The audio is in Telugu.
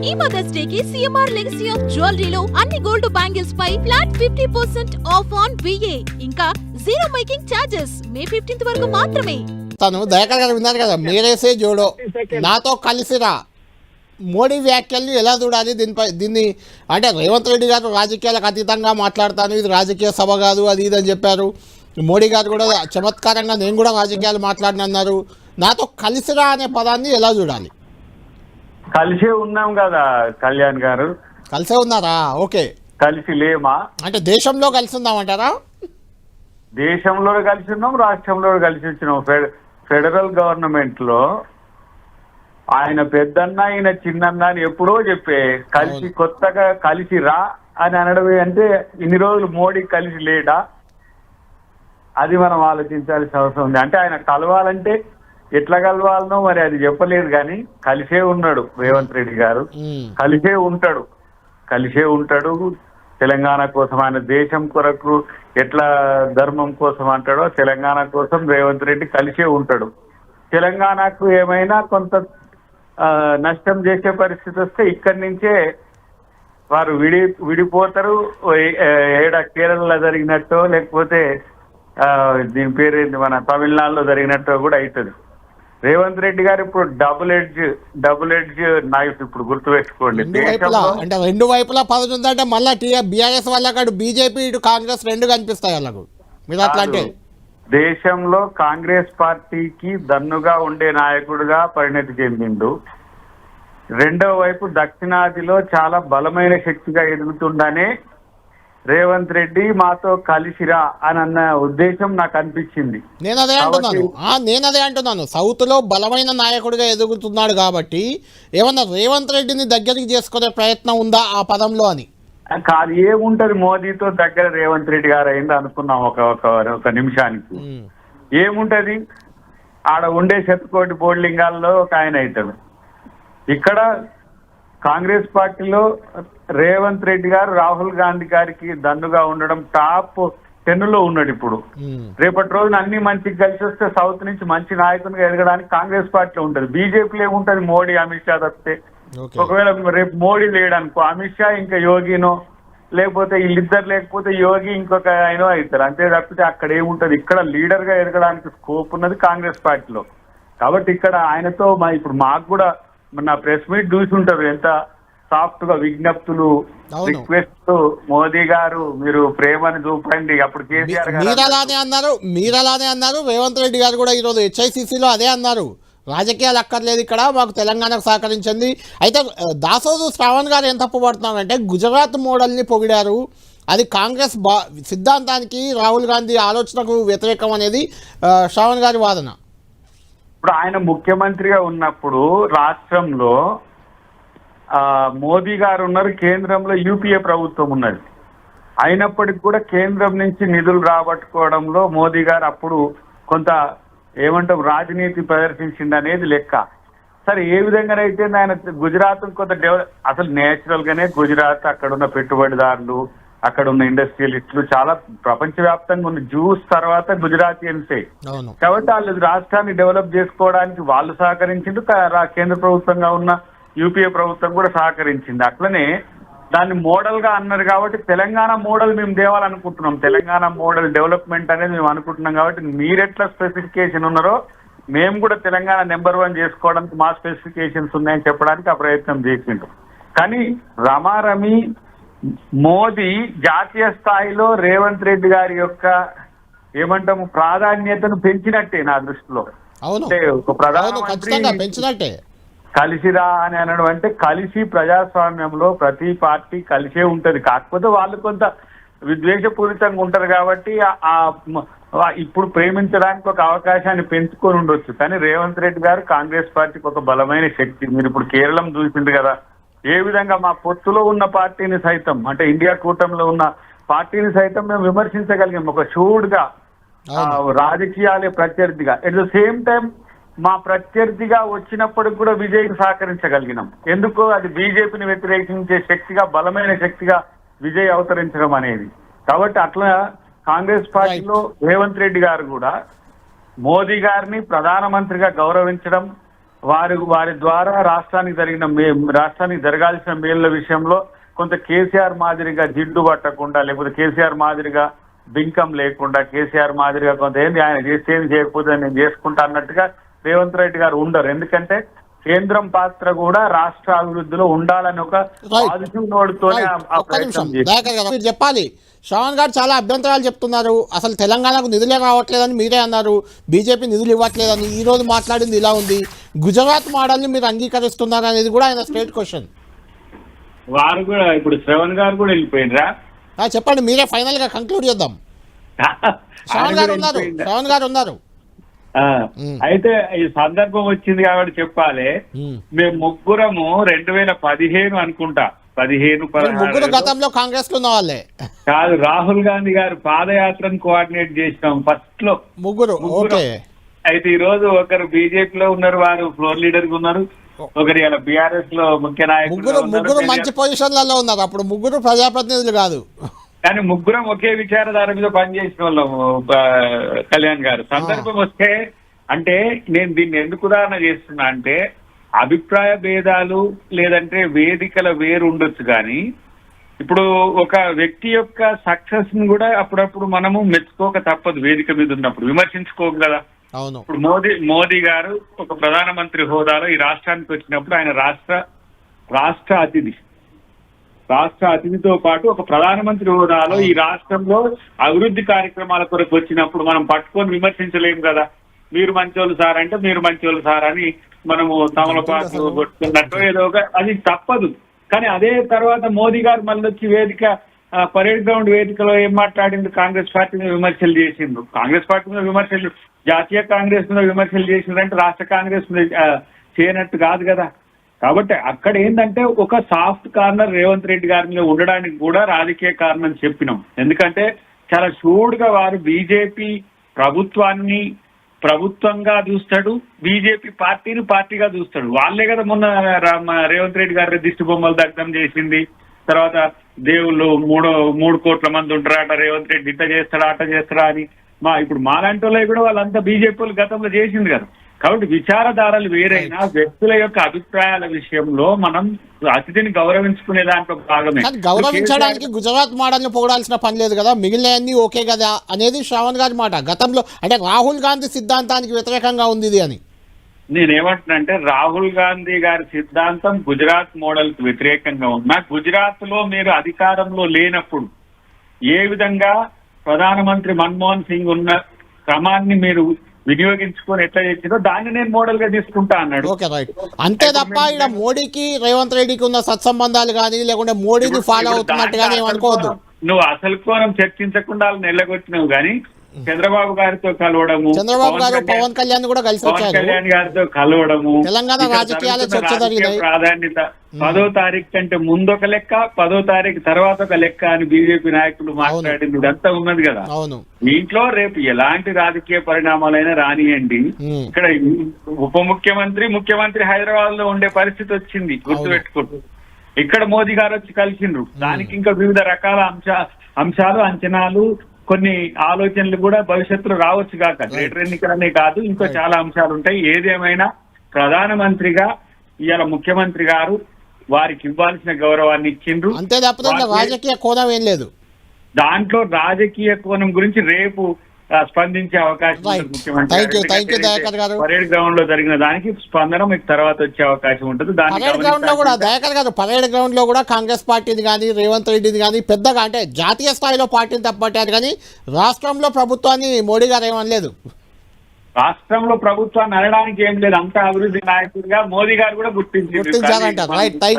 ఈ మదర్స్ డే కి సిఎంఆర్ లెగసీ ఆఫ్ జ్యువెలరీలో అన్ని గోల్డ్ బ్యాంగిల్స్ పై ఫ్లాట్ 50% ఆఫ్ ఆన్ విఏ ఇంకా zero making charges May 15th వరకు మాత్రమే. తను దయాకర్ గారు విన్నారు కదా, మీరేసే జోడో నాతో కలిసిరా. మోడీ వ్యాఖ్యల్ని ఎలా చూడాలి? దీన్ని అంటే రేవంత్ రెడ్డి గారు రాజకీయాలకు అతీతంగా మాట్లాడతాను, ఇది రాజకీయ సభ కాదు అది ఇది అని చెప్పారు. మోడీ గారు కూడా చమత్కారంగా నేను కూడా రాజకీయాలు మాట్లాడినన్నారు. నాతో కలిసిరా అనే పదాన్ని ఎలా చూడాలి? కలిసే ఉన్నాం కదా కళ్యాణ్ గారు. కలిసే ఉన్నారా? ఓకే, కలిసి లేమా అంటే దేశంలో కలిసి ఉందామంటారా? దేశంలో కలిసి ఉన్నాం, రాష్ట్రంలో కలిసి వచ్చినాం. ఫెడరల్ గవర్నమెంట్ లో ఆయన పెద్దన్న ఈయన చిన్నన్న అని ఎప్పుడో చెప్పే కలిసి కొత్తగా కలిసి రా అని అనడమే. అంటే ఇన్ని రోజులు మోడీ కలిసి లేడా? అది మనం ఆలోచించాల్సిన అవసరం ఉంది. అంటే ఆయన కలవాలంటే ఎట్లా కలవాలనో మరి అది చెప్పలేదు, కానీ కలిసే ఉన్నాడు రేవంత్ రెడ్డి గారు. కలిసే ఉంటాడు. తెలంగాణ కోసం ఆయన దేశం కొరకు ఎట్లా ధర్మం కోసం అంటాడో తెలంగాణ కోసం రేవంత్ రెడ్డి కలిసే ఉంటాడు. తెలంగాణకు ఏమైనా కొంత నష్టం చేసే పరిస్థితి వస్తే ఇక్కడి నుంచే వారు విడిపోతారు. కేరళలో జరిగినట్టు లేకపోతే దీని పేరేంటి మన తమిళనాడులో జరిగినట్టు కూడా అవుతుంది. రేవంత్ రెడ్డి గారు ఇప్పుడు డబుల్ ఎడ్జ్ నైఫ్ ఇప్పుడు గుర్తుపెట్టుకోండి. అంటే రెండు వైపులా పదవి ఉందంటే మళ్ళీ బీఆర్ఎస్ వల్ల కాదు బీజేపీ ఇటు కాంగ్రెస్ రెండు కనిపిస్తాయి వాళ్ళకు. మీరు అట్లా అంటే దేశంలో కాంగ్రెస్ పార్టీకి దన్నుగా ఉండే నాయకుడిగా పరిణతి చెందిండు. రెండో వైపు దక్షిణాదిలో చాలా బలమైన శక్తిగా ఎదుగుతుండనే రేవంత్ రెడ్డి మాతో కలిసిరా అని అన్న ఉద్దేశం నాకు అనిపించింది. నేను అదే అంటున్నాను సౌత్ లో బలమైన నాయకుడిగా ఎదుగుతున్నాడు కాబట్టి ఏమన్నా రేవంత్ రెడ్డిని దగ్గరికి చేసుకునే ప్రయత్నం ఉందా ఆ పదంలో అని కాదు. ఏముంటది మోదీతో దగ్గర రేవంత్ రెడ్డి గారు అయింది అనుకున్నాం ఒక నిమిషానికి. ఏముంటది ఆడ ఉండే శతకోటి బోర్లింగాల్లో ఒక ఆయన అవుతాడు. ఇక్కడ కాంగ్రెస్ పార్టీలో రేవంత్ రెడ్డి గారు రాహుల్ గాంధీ గారికి దన్నుగా ఉండడం టాప్ 10 లో ఉన్నాడు. ఇప్పుడు రేపటి రోజున అన్ని మంచిగా కలిసి వస్తే సౌత్ నుంచి మంచి నాయకునిగా ఎదగడానికి కాంగ్రెస్ పార్టీలో ఉంటుంది. బీజేపీలో ఏముంటది మోడీ అమిత్ షా తప్పితే. ఒకవేళ రేపు మోడీ లేడనుకో అమిత్ షా ఇంకా యోగినో లేకపోతే వీళ్ళిద్దరు లేకపోతే యోగి ఇంకొక ఆయన అవుతారు. అంతే తప్పితే అక్కడ ఏముంటది. ఇక్కడ లీడర్ గా ఎదగడానికి స్కోప్ ఉన్నది కాంగ్రెస్ పార్టీలో. కాబట్టి ఇక్కడ ఆయనతో ఇప్పుడు మాకు కూడా నా ప్రెస్ మీట్ చూసి ఉంటారు ఎంత సాఫ్ట్ గా విజ్ఞప్తులు రిక్వెస్ట్ మోదీ గారు మీరు ప్రేమను చూపండి. అప్పుడు కేసీఆర్ గారు మీరలానే అన్నారు. రేవంత్ రెడ్డి గారు కూడా ఈరోజు హెచ్ఐసిసిలో అదే అన్నారు, రాజకీయాలు అక్కర్లేదు ఇక్కడ మాకు తెలంగాణకు సహకరించింది. అయితే దాసోజు శ్రావణ్ గారు ఏం తప్పుపడుతున్నారంటే గుజరాత్ మోడల్ని పొగిడారు, అది కాంగ్రెస్ సిద్ధాంతానికి రాహుల్ గాంధీ ఆలోచనకు వ్యతిరేకం అనేది శ్రావణ్ గారి వాదన. ఇప్పుడు ఆయన ముఖ్యమంత్రిగా ఉన్నప్పుడు రాష్ట్రంలో మోదీ గారు ఉన్నారు, కేంద్రంలో యూపీఏ ప్రభుత్వం ఉన్నది. అయినప్పటికీ కూడా కేంద్రం నుంచి నిధులు రాబట్టుకోవడంలో మోదీ గారు అప్పుడు కొంత ఏమంటాం రాజనీతి ప్రదర్శించింది అనేది లెక్క. సరే ఏ విధంగానైతే ఆయన గుజరాత్ కొంత అసలు నేచురల్ గానే గుజరాత్ అక్కడ ఉన్న పెట్టుబడిదారులు అక్కడ ఉన్న ఇండస్ట్రియలిస్టులు చాలా ప్రపంచవ్యాప్తంగా ఉన్న జ్యూస్ తర్వాత గుజరాతీయన్సే కాబట్టి వాళ్ళు రాష్ట్రాన్ని డెవలప్ చేసుకోవడానికి వాళ్ళు సహకరించిండు. కేంద్ర ప్రభుత్వంగా ఉన్న యూపీఏ ప్రభుత్వం కూడా సహకరించింది. అట్లనే దాన్ని మోడల్ గా అన్నారు కాబట్టి తెలంగాణ మోడల్ మేము తేవాలనుకుంటున్నాం. తెలంగాణ మోడల్ డెవలప్మెంట్ అనేది మేము అనుకుంటున్నాం కాబట్టి మీరెట్లా స్పెసిఫికేషన్ ఉన్నారో మేము కూడా తెలంగాణ నెంబర్ 1 చేసుకోవడానికి మా స్పెసిఫికేషన్స్ ఉన్నాయని చెప్పడానికి ఆ ప్రయత్నం చేసిండు. కానీ రమారమి మోదీ జాతీయ స్థాయిలో రేవంత్ రెడ్డి గారి యొక్క ఏమంటాము ప్రాధాన్యతను పెంచినట్టే నా దృష్టిలో. అంటే ఒక ప్రధానమంత్రి కలిసిరా అని అనడం అంటే కలిసి ప్రజాస్వామ్యంలో ప్రతి పార్టీ కలిసే ఉంటది. కాకపోతే వాళ్ళు కొంత విద్వేషపూరితంగా ఉంటారు కాబట్టి ఇప్పుడు ప్రేమించడానికి ఒక అవకాశాన్ని పెంచుకొని ఉండొచ్చు. కానీ రేవంత్ రెడ్డి గారు కాంగ్రెస్ పార్టీకి ఒక బలమైన శక్తి. మీరు ఇప్పుడు కేరళం చూసింది కదా ఏ విధంగా మా పొత్తులో ఉన్న పార్టీని సైతం అంటే ఇండియా కూటమిలో ఉన్న పార్టీని సైతం మేము విమర్శించగలిగాం ఒక షూడ్గా రాజకీయాలే ప్రత్యర్థిగా. ఎట్ ద సేమ్ టైం మా ప్రత్యర్థిగా వచ్చినప్పటికి కూడా విజయ్కి సహకరించగలిగినాం. ఎందుకు అది బీజేపీని వ్యతిరేకించే శక్తిగా బలమైన శక్తిగా విజయ్ అవతరించడం అనేది. కాబట్టి అట్లా కాంగ్రెస్ పార్టీలో రేవంత్ రెడ్డి గారు కూడా మోదీ గారిని ప్రధానమంత్రిగా గౌరవించడం వారి ద్వారా రాష్ట్రానికి జరగాల్సిన మేళ్ల విషయంలో కొంత కేసీఆర్ మాదిరిగా జిడ్డు పట్టకుండా, లేకపోతే కేసీఆర్ మాదిరిగా బింకం లేకుండా, కేసీఆర్ మాదిరిగా కొంత ఏంది ఆయన చేస్తే ఏం చేయకపోతే నేను చేసుకుంటా అన్నట్టుగా రేవంత్ రెడ్డి గారు ఉండరు. ఎందుకంటే కేంద్రం పాత్ర కూడా రాష్ట్ర అభివృద్ధిలో ఉండాలని ఒక పాజిటివ్ నోడుతోనే ఆ ప్రయత్నం చేశారు. మీరు చెప్పాలి. శ్రవణ్ గారు చాలా అభ్యంతరాలు చెప్తున్నారు. అసలు తెలంగాణకు నిధులే రావట్లేదని మీరే అన్నారు, బీజేపీ నిధులు ఇవ్వట్లేదని. ఈ రోజు మాట్లాడింది ఇలా ఉంది. గుజరాత్ మోడల్ని మీరు అంగీకరిస్తున్నారు అనేది కూడా ఆయన స్ట్రేట్ క్వశ్చన్. వారు కూడా ఇప్పుడు శ్రవణ్ గారు కూడా వెళ్ళిపోయినరా? చెప్పండి, మీరే ఫైనల్ గా కంక్లూడ్ చేద్దాం. శ్రవణ్ గారు ఉన్నారు. అయితే ఈ సందర్భం వచ్చింది కాబట్టి చెప్పాలి. మేము ముగ్గురము 2015 అనుకుంటా, 15-16 గతంలో కాంగ్రెస్ లో ఉన్న వాళ్ళే కాదు, రాహుల్ గాంధీ గారు పాదయాత్రను కోఆర్డినేట్ చేసినాం ఫస్ట్ లో ముగ్గురు. అయితే ఈ రోజు ఒకరు బీజేపీలో ఉన్నారు, వారు ఫ్లోర్ లీడర్ గా ఉన్నారు. ఒకరు ఇలా బీఆర్ఎస్ లో ముఖ్య నాయకులు. ముగ్గురు మంచి పొజిషన్లలో ఉన్నారు. అప్పుడు ముగ్గురు ప్రజాప్రతినిధులు కాదు, కానీ ముగ్గురం ఒకే విచారధార మీద పనిచేసిన వాళ్ళము. కళ్యాణ్ గారు సందర్భం వస్తే అంటే నేను దీన్ని ఎందుకు ఉదాహరణ చేస్తున్నా అంటే, అభిప్రాయ భేదాలు లేదంటే వేదికల వేరు ఉండొచ్చు, కానీ ఇప్పుడు ఒక వ్యక్తి యొక్క సక్సెస్ ని కూడా అప్పుడప్పుడు మనము మెచ్చుకోక తప్పదు. వేదిక మీద ఉన్నప్పుడు విమర్శించుకోము కదా. అవును. ఇప్పుడు మోదీ గారు ఒక ప్రధానమంత్రి హోదాలో ఈ రాష్ట్రానికి వచ్చినప్పుడు ఆయన రాష్ట్ర అతిథితో పాటు ఒక ప్రధానమంత్రి హోదాలో ఈ రాష్ట్రంలో అభివృద్ధి కార్యక్రమాల కొరకు వచ్చినప్పుడు మనం పట్టుకొని విమర్శించలేము కదా. మీరు మంచోళ్ళు సార్ అంటే మీరు మంచోళ్ళు సార్ అని మనము తమలపాటు కొట్టుకున్నట్టు ఏదో ఒక, అది తప్పదు. కానీ అదే తర్వాత మోదీ గారు మళ్ళీ వచ్చి పరేడ్ గ్రౌండ్ వేదికలో ఏం మాట్లాడింది? కాంగ్రెస్ పార్టీ మీద విమర్శలు చేసిండ్రు. కాంగ్రెస్ పార్టీ మీద విమర్శలు, జాతీయ కాంగ్రెస్ మీద విమర్శలు చేసిండ్రంటే రాష్ట్ర కాంగ్రెస్ మీద చేయనట్టు కాదు కదా. కాబట్టి అక్కడ ఏంటంటే ఒక సాఫ్ట్ కార్నర్ రేవంత్ రెడ్డి గారి మీద ఉండడానికి కూడా రాజకీయ కారణం చెప్పినాం. ఎందుకంటే చాలా షూడ్గా వారు బీజేపీ ప్రభుత్వాన్ని ప్రభుత్వంగా చూస్తాడు, బీజేపీ పార్టీని పార్టీగా చూస్తాడు. వాళ్ళే కదా మొన్న రేవంత్ రెడ్డి గారి దిష్టి బొమ్మలు దగ్ధం చేసింది. తర్వాత దేవుళ్ళు 3 కోట్ల మంది ఉంటారట, రేవంత్ రెడ్డి ఇంత చేస్తాడా అట్ట చేస్తాడా అని ఇప్పుడు మాలాంటి వాళ్ళే కూడా వాళ్ళంతా బీజేపీ వాళ్ళు గతంలో చేసింది కదా. కాబట్టి విచారధారలు వేరైనా వ్యక్తుల యొక్క అభిప్రాయాల విషయంలో మనం అతిథిని గౌరవించుకునే దాంట్లో భాగమే. గౌరవించడానికి గుజరాత్ మోడల్ ని పొగడాల్సిన పని లేదు కదా, మిగిలినవన్నీ ఓకే కదా అనేది శ్రవణ్ గారి మాట. గతంలో అంటే రాహుల్ గాంధీ సిద్ధాంతానికి వ్యతిరేకంగా ఉంది ఇది అని నేనేమంటున్నానంటే, రాహుల్ గాంధీ గారి సిద్ధాంతం గుజరాత్ మోడల్ కు వ్యతిరేకంగా ఉన్నా, గుజరాత్ లో మీరు అధికారంలో లేనప్పుడు ఏ విధంగా ప్రధానమంత్రి మన్మోహన్ సింగ్ ఉన్న క్రమాన్ని మీరు వినియోగించుకొని ఎట్లా చేసిందో దాన్ని నేను మోడల్ గా తీసుకుంటా అన్నాడు. అంతే తప్ప ఇక్కడ మోడీకి రేవంత్ రెడ్డికి ఉన్న సత్సంబంధాలు కానీ లేకుంటే మోడీని ఫాలో అవుతున్నట్టుగా అనుకోవద్దు. నువ్వు అసలు కోణం చర్చించకుండా నెల్లగొట్టినావు కానీ చంద్రబాబు గారితో కలవడము, చంద్రబాబు గారు పవన్ కళ్యాణ్ కూడా కలిసి వచ్చారు, కళ్యాణ్ గారితో కలవడము, తెలంగాణ రాజకీయాల చర్చ జరిగినాయి. ప్రాధాన్యత 10వ తారీఖు కంటే ముందు ఒక లెక్క, 10వ తారీఖు తర్వాత ఒక లెక్క అని బీజేపీ నాయకులు మాట్లాడింది ఇదంతా ఉన్నది కదా. అవును. దీంట్లో రేపు ఎలాంటి రాజకీయ పరిణామాలైనా రానియండి, ఇక్కడ ఉప ముఖ్యమంత్రి హైదరాబాద్ లో ఉండే పరిస్థితి వచ్చింది గుర్తుపెట్టుకుంటూ. ఇక్కడ మోదీ గారు వచ్చి కలిసిండ్రు. దానికి ఇంకా వివిధ రకాల అంశాలు అంచనాలు కొన్ని ఆలోచనలు కూడా భవిష్యత్తులో రావచ్చు కాక, గ్రేటర్ ఎన్నికలనే కాదు ఇంకా చాలా అంశాలు ఉంటాయి. ఏదేమైనా ప్రధానమంత్రిగా ఇవాళ ముఖ్యమంత్రి గారు వారికి ఇవ్వాల్సిన గౌరవాన్ని ఇచ్చిండ్రు. అంతే తప్ప రాజకీయ కోణం ఏం లేదు. దాంట్లో రాజకీయ కోణం గురించి రేపు స్పందించే అవకాశం ముఖ్యమంత్రి పరేడ్ గ్రౌండ్ లో జరిగిన దానికి స్పందన మీకు తర్వాత వచ్చే అవకాశం ఉంటుంది. పరేడ్ గ్రౌండ్ లో కూడా దయాకర్ గారు, పరేడ్ గ్రౌండ్ లో కూడా కాంగ్రెస్ పార్టీని కానీ రేవంత్ రెడ్డిని కానీ పెద్దగా అంటే జాతీయ స్థాయిలో పార్టీని తప్పట్టారు, కానీ రాష్ట్రంలో ప్రభుత్వాన్ని మోడీ గారు ఏమనలేదు. రాష్ట్రంలో ప్రభుత్వాన్ని అనడానికి ఏం లేదు, అంత అభివృద్ధి నాయకుడిగా మోదీ గారు కూడా గుర్తించారంట. రైట్.